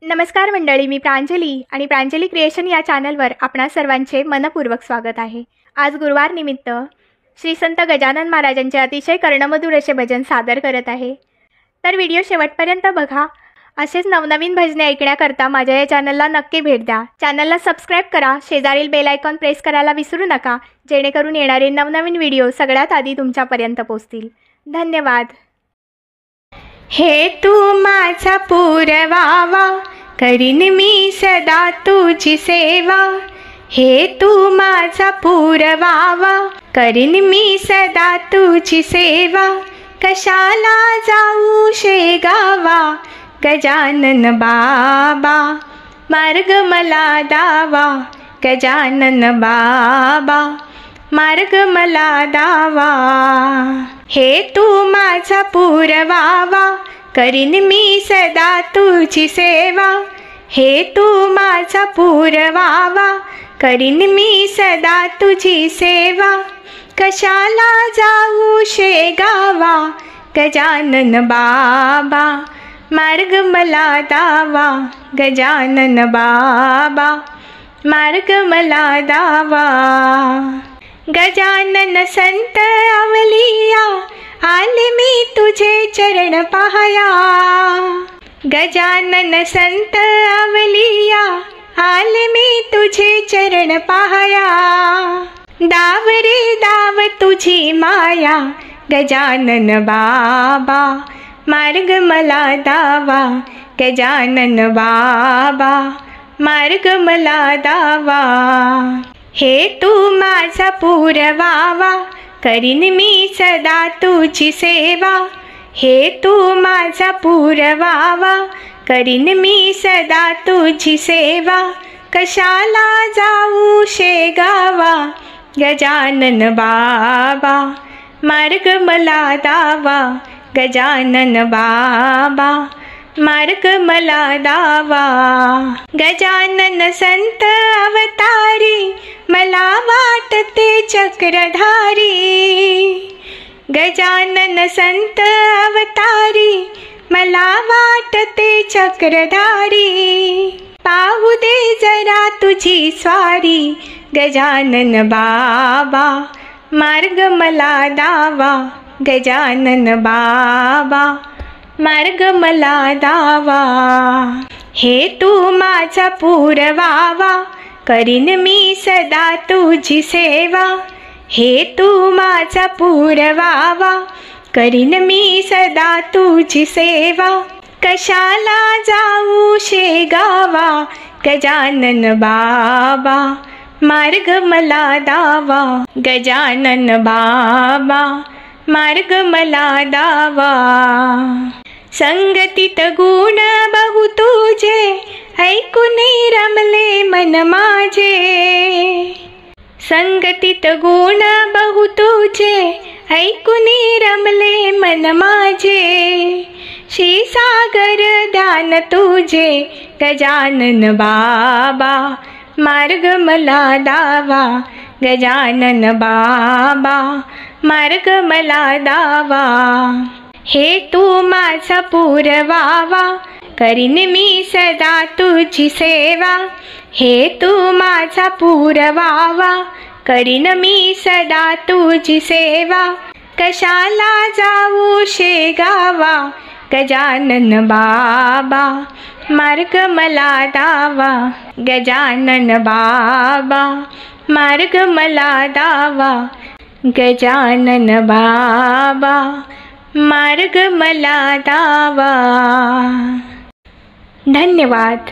नमस्कार मंडळी, मी प्रांजली आणि प्रांजली क्रिएशन या चॅनलवर आपणा सर्वांचे मनपूर्वक स्वागत आहे। आज गुरुवार निमित्त श्री संत गजानन महाराजांचे अतिशय कर्णमधुर असे भजन सादर करत आहे। तर व्हिडिओ शेवटपर्यंत बघा। असेच नवनवीन भजने ऐकण्याकरता माझ्या या चॅनलला नक्की भेट द्या। चॅनलला सबस्क्राइब करा, शेजारील बेल आयकॉन प्रेस करायला विसरू नका, जेणेकरून येणारे नवनवीन व्हिडिओ सगळ्यात आधी तुमच्यापर्यंत पोहोचतील। धन्यवाद। हे तू माझा पुरवावा, करीन मी सदा तुझी सेवा। हे तू माझा पुरवावा, करीन मी सदा तुझी सेवा। कशाला जाऊ शेगावा, गजानन बाबा मार्ग मला दावा। गजानन बाबा मार्ग मला दावा। हे तू माझा पुरवावा, करीन मी सदा तुझी सेवा। हे तू माझा पुरवावा, करीन मी सदा तुझी सेवा। कशाला जाऊ शेगावा, गजानन बाबा मार्ग मला दावा। गजानन बाबा मार्ग मला दावा। गजानन संत अवलिया, आले मी तुझे चरण पाहया। गजानन संत अवलिया, आले मी तुझे चरण पाहया। दाव रे दाव तुझी माया, गजानन बाबा मार्ग मला दावा। गजानन बाबा मार्ग मला दावा। हे तू माझा पुरवावा, करीन मी सदा तुझी सेवा। हे तू माझा पुरवावा, करीन मी सदा तुझी सेवा। कशाला जाऊ शेगावा, गजानन बाबा मार्ग मला दावा। गजानन बाबा मार्ग मला दावा। गजानन संत अवतारी, मला वाटते चक्रधारी। गजानन संत अवतारी, मला वाटते चक्रधारी। पाहू दे जरा तुझी स्वारी, गजानन बाबा मार्ग मला दावा। गजानन बाबा मार्ग मला दावा। हे तू माझा पुरवावा, करीन मी सदा तुझी सेवा। हे तू माझा पुरवावा, करीन मी सदा तुझी सेवा। कशाला जाऊ शेगावा, गजानन बाबा मार्ग मला दावा। गजानन बाबा मार्ग मला दावा। संगतीत गुण बहु तुझे, ऐकून रमले मन माझे। संगतीत गुण बहु तुझे, ऐकून रमले मन माझे। क्षीरसागर ध्यान तुझे, गजानन बाबा मार्ग मला दावा। गजानन बाबा मार्ग मला दावा। हे तू माझा पुरवावा, करीन मी सदा तुझी सेवा। हे तू माझा पुरवावा, करीन मी सदा तुझी सेवा। कशाला जाऊ शेगावा, गजानन बाबा मार्ग मला दावा। गजानन बाबा मार्ग मला दावा। गजानन बाबा मार्ग मला दावा। धन्यवाद।